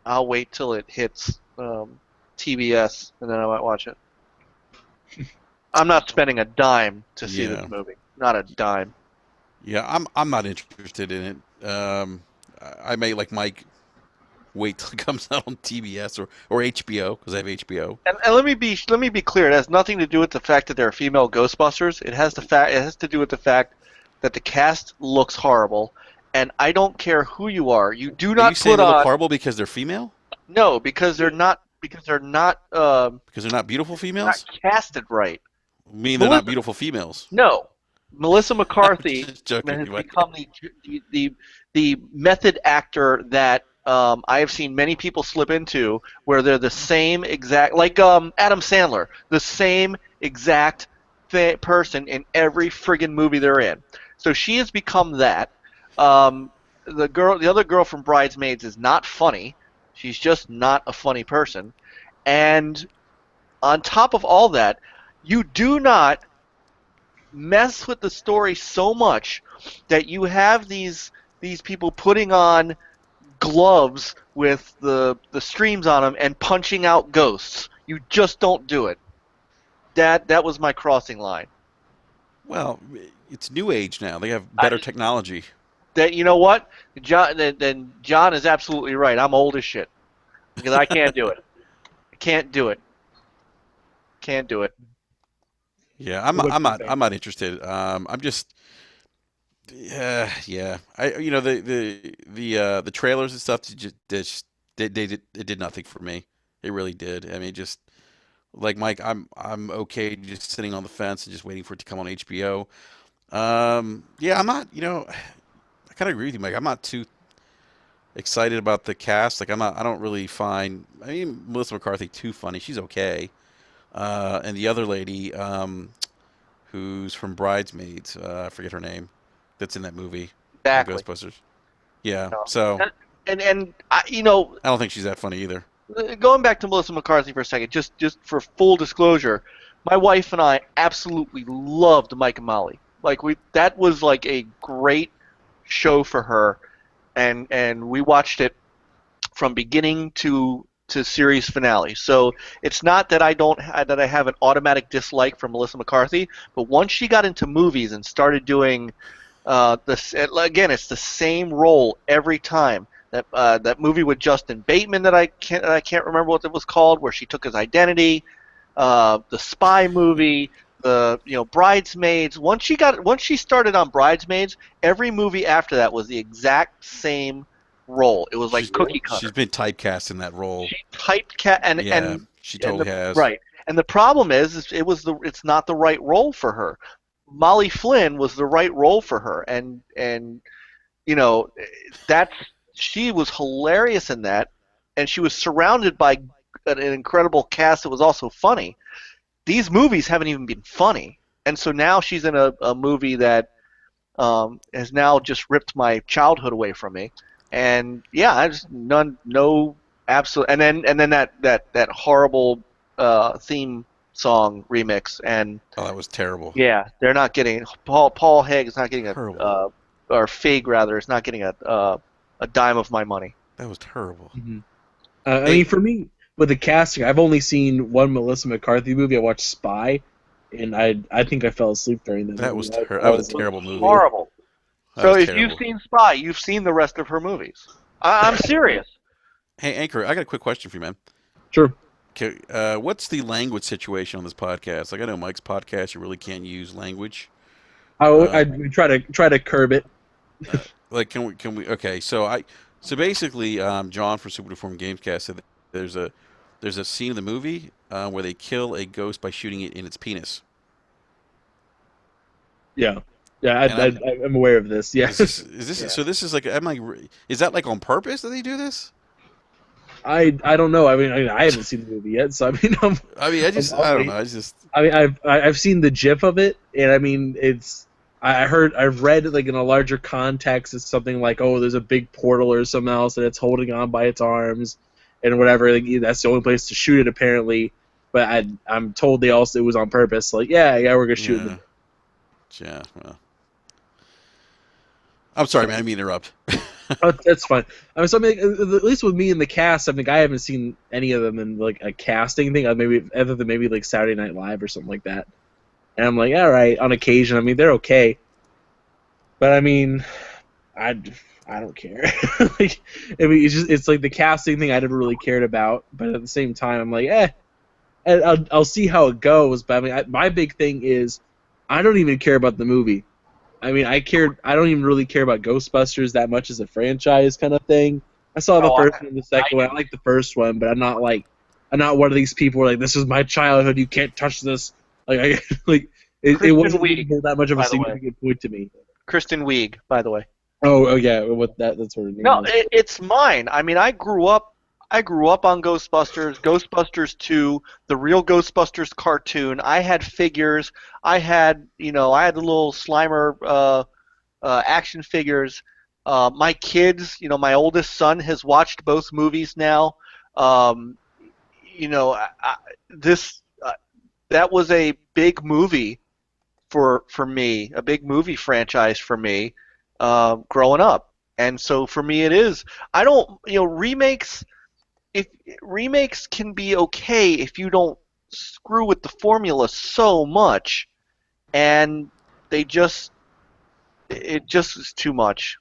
I'll wait till it hits TBS and then I might watch it. I'm not spending a dime to see this movie. Not a dime. Yeah, I'm not interested in it. I may, like Mike, wait till it comes out on TBS or HBO because I have HBO. And let me be clear. It has nothing to do with the fact that there are female Ghostbusters. It has to do with the fact that the cast looks horrible, and I don't care who you are. You do Are you not saying put they look on horrible because they're female? no because they're not Because they're not beautiful not females? casted right. I mean, they're not Melissa, beautiful females. no, Melissa I'm McCarthy just joking. has become the method actor that I have seen many people slip into, where they're the same exact, like Adam Sandler, the same exact person in every friggin' movie they're in. So she has become that. The other girl from Bridesmaids is not funny. She's just not a funny person. And on top of all that, you do not mess with the story so much that you have these people putting on gloves with the streams on them and punching out ghosts. You just don't do it. That was my crossing line. Well, it's new age now. They have better technology. That you know what, John? Then John is absolutely right. I'm old as shit because I can't do it. I can't do it. Can't do it. Yeah, What do you think? I'm not interested. I'm just, yeah. The trailers and stuff it did nothing for me. It really did. I mean, just like Mike, I'm okay just sitting on the fence and just waiting for it to come on HBO. Yeah, I'm not. I kind of agree with you, Mike. I'm not too excited about the cast. Like, I'm not. I don't really find. I mean, Melissa McCarthy too funny. She's okay. And the other lady, who's from Bridesmaids, I forget her name, that's in that movie, in Exactly. Ghostbusters. Yeah, No. so And I don't think she's that funny either. going back to Melissa McCarthy for a second, just for full disclosure, my wife and I absolutely loved Mike and Molly. Like that was like a great show for her, and we watched it from beginning to series finale. So it's not that I have an automatic dislike for Melissa McCarthy, but once she got into movies and started doing this again, it's the same role every time. That movie with Justin Bateman that I can't remember what it was called, where she took his identity. The spy movie, Bridesmaids. Once she started on Bridesmaids, every movie after that was the exact same role. It was like cookie cutter. She's been typecast in that role. She typecast Yeah, she totally has. right. And the problem is it's not the right role for her. Molly Flynn was the right role for her, and you know that's she was hilarious in that, and she was surrounded by an incredible cast that was also funny. These movies haven't even been funny, and so now she's in a movie that has now just ripped my childhood away from me. And yeah, I just no absolute, and then that horrible theme song remix, and Oh, that was terrible. yeah, they're not getting Paul Haig is not getting Terrible. or Feig rather is not getting a dime of my money. That was terrible. Mm-hmm. I mean, for me, with the casting, I've only seen one Melissa McCarthy movie. I watched Spy, and I think I fell asleep during that. That movie. that was a terrible movie. Horrible. That So was if terrible. you've seen Spy, you've seen the rest of her movies. I'm serious. Hey, Anchor, I got a quick question for you, man. Sure. Okay, what's the language situation on this podcast? Like, I know Mike's podcast, you really can't use language. I try to curb it. Like, can we? Okay, so basically, John from Super Deformed Gamescast said that there's a scene in the movie where they kill a ghost by shooting it in its penis. Yeah. Yeah, And I'm aware of this. Yeah. Is this so? This is like, is that like on purpose that they do this? I don't know. I mean, I haven't seen the movie yet, so I mean, I mean, I don't know. I just. I mean, I've seen the GIF of it, and I mean, I've read like in a larger context, it's something like, oh, there's a big portal or something else, and it's holding on by its arms, and whatever. Like, that's the only place to shoot it, apparently. But I'm told it was on purpose. Like, yeah, we're gonna shoot it. Yeah. Well. I'm sorry, man. I mean, interrupt. Oh, that's fine. I mean, so I mean, at least with me and the cast, I think I haven't seen any of them in like a casting thing, maybe other than maybe like Saturday Night Live or something like that. And I'm like, all right, on occasion. I mean, they're okay. But I mean, I I don't care. Like, I mean, it's like the casting thing I never really cared about, but at the same time, I'm like, and I'll see how it goes. But I mean, my big thing is I don't even care about the movie. I mean, I don't even really care about Ghostbusters that much as a franchise kind of thing. I saw the Oh, first one and the second one. I like the first one, but I'm not one of these people who are like, this is my childhood. You can't touch this. Like, it Kristen wasn't Wiig, even that much of a by the way. significant point to me. Kristen Wiig, by the way. Oh yeah, what that's her name. No, is. it's mine. I mean, I grew up on Ghostbusters, Ghostbusters 2, the real Ghostbusters cartoon. I had figures. I had the little Slimer action figures. My kids, my oldest son has watched both movies now. Um, this that was a big movie for me, a big movie franchise for me growing up, and so for me it is. I don't, remakes. If remakes can be okay if you don't screw with the formula so much, and it just is too much.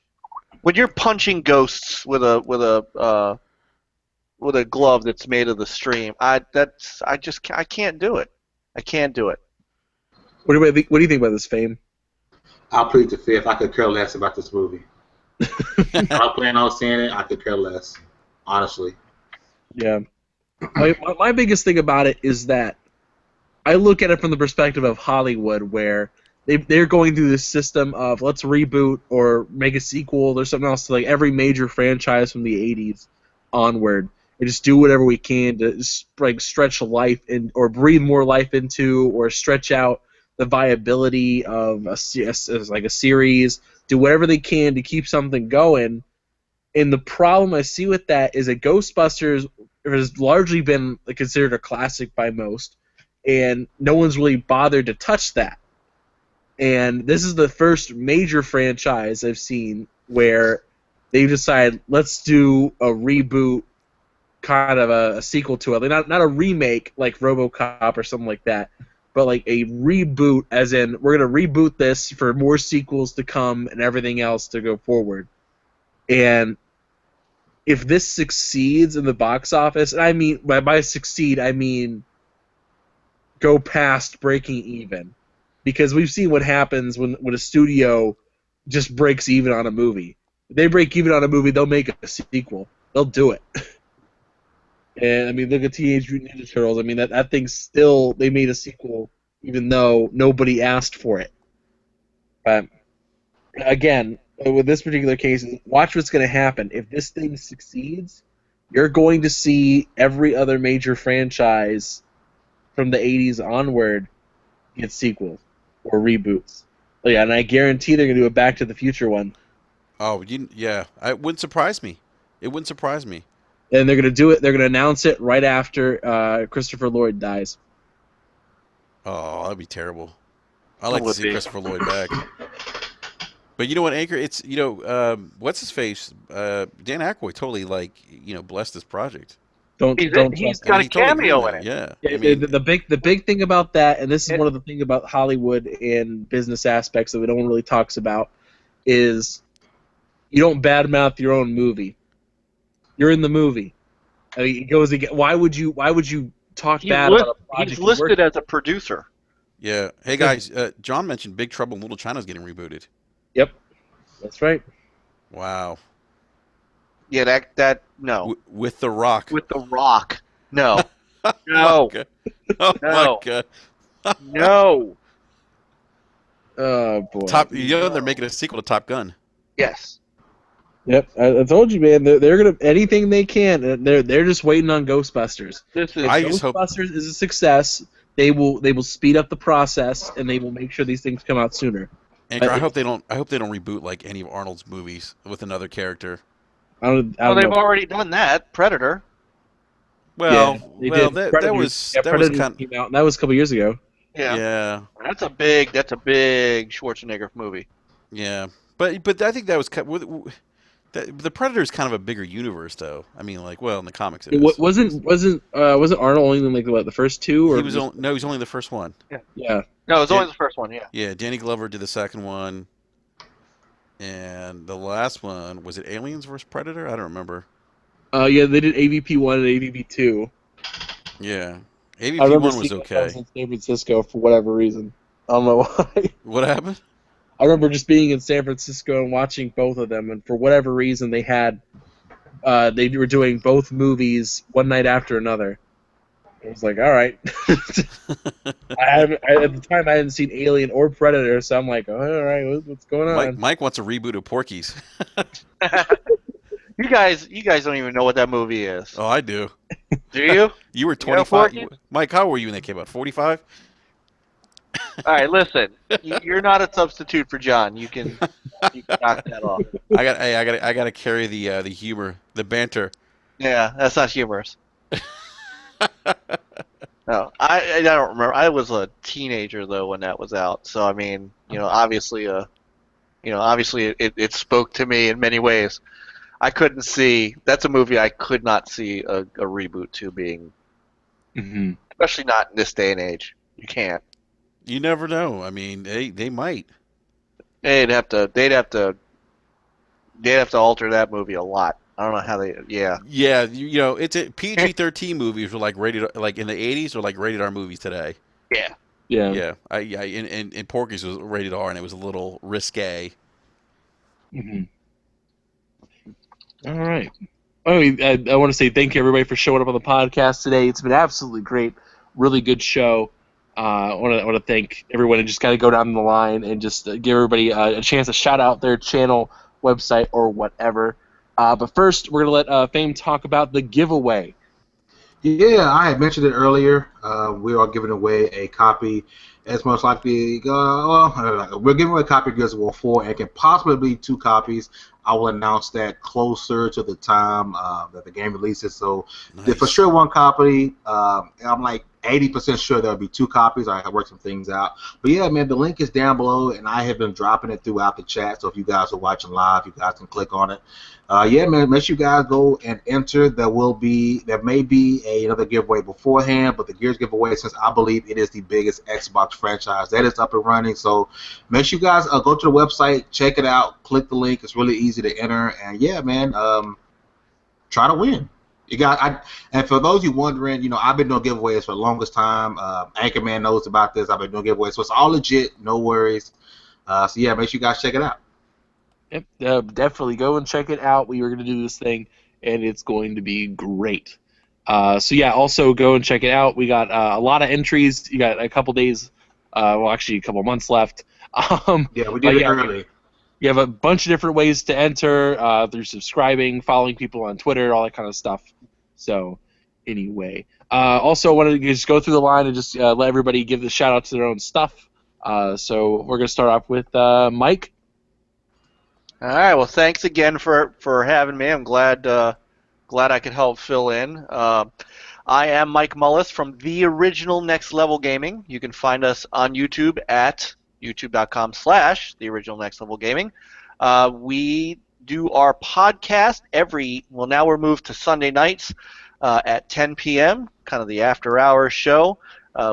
When you're punching ghosts with a glove that's made of the stream, I can't do it. I can't do it. What do you think about this, Fame? I'll plead the fifth. I could care less about this movie. I don't plan on seeing it. I could care less, honestly. Yeah. My biggest thing about it is that I look at it from the perspective of Hollywood, where they're going through this system of let's reboot or make a sequel or something else to like every major franchise from the 80s onward, and just do whatever we can to like stretch life in or breathe more life into or stretch out the viability of like a series. Do whatever they can to keep something going. And the problem I see with that is that Ghostbusters has largely been considered a classic by most, and no one's really bothered to touch that. And this is the first major franchise I've seen where they decide let's do a reboot, kind of a sequel to it. Like not a remake like RoboCop or something like that, but like a reboot, as in we're gonna reboot this for more sequels to come and everything else to go forward. And if this succeeds in the box office, and I mean by succeed I mean go past breaking even, because we've seen what happens when a studio just breaks even on a movie. If they break even on a movie, they'll make a sequel. They'll do it. And I mean, look at Teenage Mutant Ninja Turtles. I mean, that thing still, they made a sequel even though nobody asked for it. But again, with this particular case, watch what's going to happen. If this thing succeeds, you're going to see every other major franchise from the 80s onward get sequels or reboots. Oh, yeah, and I guarantee they're going to do a Back to the Future one. Oh, yeah. It wouldn't surprise me. It wouldn't surprise me. And they're going to do it. They're going to announce it right after Christopher Lloyd dies. Oh, that'd be terrible. I like to would see be. Christopher Lloyd back. But you know what, Anchor? It's what's his face? Dan Aykroyd totally blessed this project. Don't He's trust got I mean, a he totally cameo agreed in with it. that. Yeah. I mean, the big thing about that, and this is one of the things about Hollywood and business aspects that we don't really talks about, is you don't badmouth your own movie. You're in the movie. I mean, it goes again. Why would you talk bad about a project? He's listed as a producer. yeah. Hey guys, John mentioned Big Trouble in Little China's getting rebooted. Yep, that's right. Wow. Yeah, that no. With The Rock. With The Rock. No. Oh No. my God. Oh No. my God. No. Oh boy. They're making a sequel to Top Gun. Yes. Yep, I told you, man. They're gonna anything they can. They're just waiting on Ghostbusters. This is If I just hope- Ghostbusters is a success, they will speed up the process and they will make sure these things come out sooner. Anchor, I hope they don't reboot like any of Arnold's movies with another character. I don't they've know. already done that. Predator. Well, Yeah, they well, did. that was Predator kind. came out, and that was a couple years ago. Yeah. That's a big Schwarzenegger movie. Yeah. But I think that was the Predator is kind of a bigger universe, though. I mean, in the comics it is. Wasn't Arnold only in the first two? Or He was only in the first one. Yeah. No, it was only the first one. Yeah. Yeah, Danny Glover did the second one. And the last one, was it Aliens vs Predator? I don't remember. Yeah, they did AVP 1 and AVP 2. Yeah, I AVP remember one was seeing that I was okay. in San Francisco for whatever reason. I don't know why. What happened? I remember just being in San Francisco and watching both of them, and for whatever reason, they were doing both movies one night after another. I was like, all right. At the time I hadn't seen Alien or Predator, so I'm like, oh, all right, what's going Mike on? Mike wants a reboot of Porky's. You guys don't even know what that movie is, Oh, I do. do you? You were You know 25. Porky? Mike, how old were you when that came out? 45? All right, listen. You're not a substitute for John. You can knock that off. I got to carry the humor, the banter. Yeah, that's not humorous. No, I don't remember. I was a teenager though when that was out. So I mean, obviously it spoke to me in many ways. I couldn't see. That's a movie I could not see a reboot to being, Hmm. especially not in this day and age. You can't. You never know. I mean, they might. They'd have to. They'd have to alter that movie a lot. I don't know how they. Yeah. Yeah, it's a PG-13 movies were like rated like in the 80s or like rated R movies today. Yeah. Yeah. Yeah, and Porky's was rated R and it was a little risque. Hmm. All right. Oh, I want to say thank you everybody for showing up on the podcast today. It's been absolutely great, really good show. I want to thank everyone and just kind of go down the line and just give everybody a chance to shout out their channel, website, or whatever. But first, we're gonna let Fame talk about the giveaway. Yeah, I had mentioned it earlier. We are giving away a copy. It's most likely, we're giving away a copy of Gears of War 4, and it can possibly be 2 copies. I will announce that closer to the time that the game releases. So, for Nice. sure, 1 copy. I'm like 80% sure there'll be 2 copies. I have worked some things out. But yeah, man, the link is down below, and I have been dropping it throughout the chat. So if you guys are watching live, you guys can click on it. Yeah, man, make sure you guys go and enter. There may be another giveaway beforehand, but the Gears giveaway, since I believe it is the biggest Xbox franchise, that is up and running. So make sure you guys go to the website, check it out, click the link. It's really easy to enter, and yeah, man, try to win. And for those of you wondering, I've been doing giveaways for the longest time. Anchorman knows about this. I've been doing giveaways, so it's all legit, no worries. So yeah, make sure you guys check it out. Yep, definitely go and check it out. We were going to do this thing, and it's going to be great. So yeah, also go and check it out. We got a lot of entries. You got a couple days, well, actually a couple months left. Yeah, we But did it yeah, early. you have a bunch of different ways to enter through subscribing, following people on Twitter, all that kind of stuff. So anyway, also wanted to just go through the line and just let everybody give the shout out to their own stuff. So we're going to start off with Mike. All right. Well, thanks again for having me. I'm glad I could help fill in. I am Mike Mullis from the original Next Level Gaming. You can find us on YouTube at youtube.com/the original Next Level Gaming. We do our podcast now we're moved to Sunday nights at 10 p.m., kind of the after hours show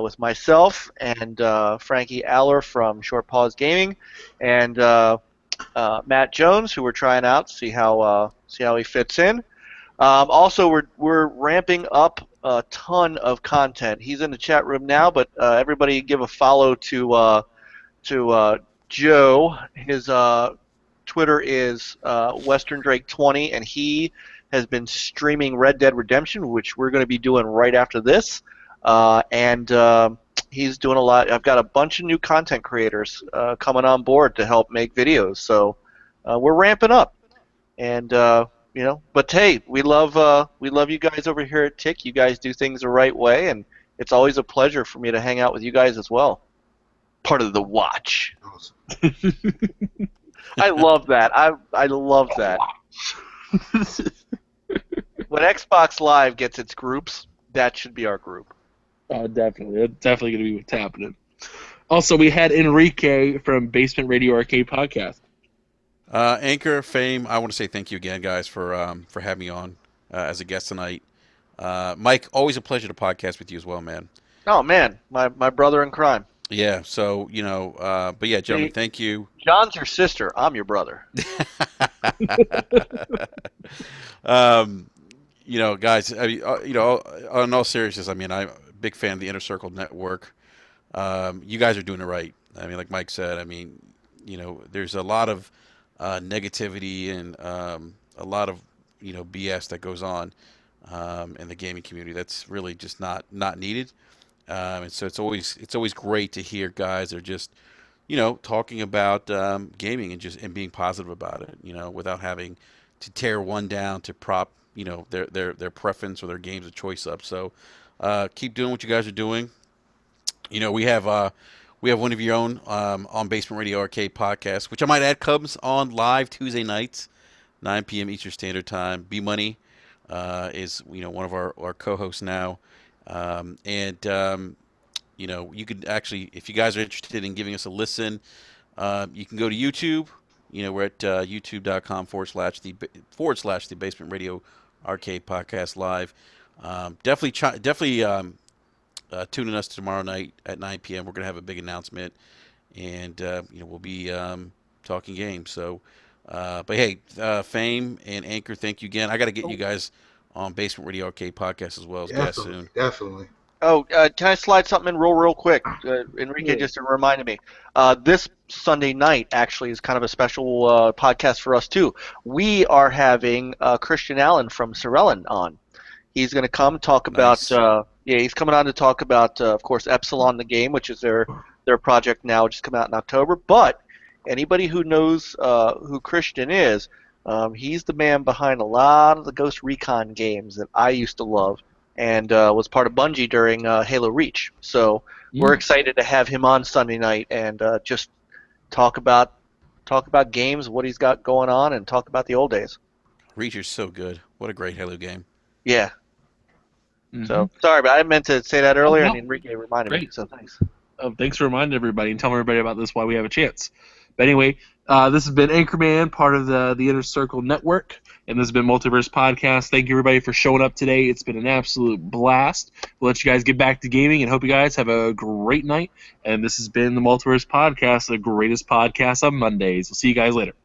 with myself and Frankie Aller from Short Pause Gaming and Matt Jones, who we're trying out, see how he fits in. Also, we're ramping up a ton of content. He's in the chat room now, but everybody give a follow to Joe. His Twitter is Western Drake 20, and he has been streaming Red Dead Redemption, which we're going to be doing right after this. And he's doing a lot. I've got a bunch of new content creators coming on board to help make videos. So we're ramping up, and but hey, we love you guys over here at Tick. You guys do things the right way, and it's always a pleasure for me to hang out with you guys as well. Part of the watch. I love that. I love that. When Xbox Live gets its groups, that should be our group. Definitely. That's definitely going to be what's happening. Also, we had Enrique from Basement Radio Arcade Podcast. Anchor, Fame, I want to say thank you again, guys, for having me on as a guest tonight. Mike, always a pleasure to podcast with you as well, man. Oh, man. My brother in crime. Yeah. So but yeah, gentlemen, See, thank you. John's your sister. I'm your brother. um, guys, on all seriousness, I mean, I'm a big fan of the Inner Circle Network. You guys are doing it right. I mean, like Mike said, I mean, there's a lot of negativity and a lot of BS that goes on in the gaming community. That's really just not needed. And so it's always great to hear guys that are just talking about gaming and being positive about it. Without having to tear one down to prop their preference or their games of choice up. So keep doing what you guys are doing. We have one of your own on Basement Radio Arcade podcast, which I might add comes on live Tuesday nights, 9 p.m. Eastern Standard Time. B Money is one of our co-hosts now, and you could actually, if you guys are interested in giving us a listen, you can go to YouTube. We're at youtube.com/the Basement Radio Arcade Podcast Live. Definitely tune in us tomorrow night at 9 p.m. We're going to have a big announcement, and we'll be talking games. So, but hey, Fame and Anchor, thank you again. I got to get you guys on Basement Radio Arcade Podcast as well as guests Definitely, soon. definitely. Oh, can I slide something in real quick? Enrique Yeah. just reminded me. This Sunday night actually is kind of a special podcast for us too. We are having Christian Allen from Sorellen on. He's going to come talk about. Nice. He's coming on to talk about, of course, Epsilon the game, which is their project now, just come out in October. But anybody who knows who Christian is, he's the man behind a lot of the Ghost Recon games that I used to love, and was part of Bungie during Halo Reach. So we're excited to have him on Sunday night and just talk about games, what he's got going on, and talk about the old days. Reacher's so good. What a great Halo game. Yeah. Mm-hmm. So sorry, but I meant to say that earlier, no. and Enrique reminded me. Great. So thanks. Thanks for reminding everybody and telling everybody about this while we have a chance. But anyway, this has been Anchorman, part of the Inner Circle Network, and this has been Multiverse Podcast. Thank you, everybody, for showing up today. It's been an absolute blast. We'll let you guys get back to gaming and hope you guys have a great night. And this has been the Multiverse Podcast, the greatest podcast on Mondays. We'll see you guys later.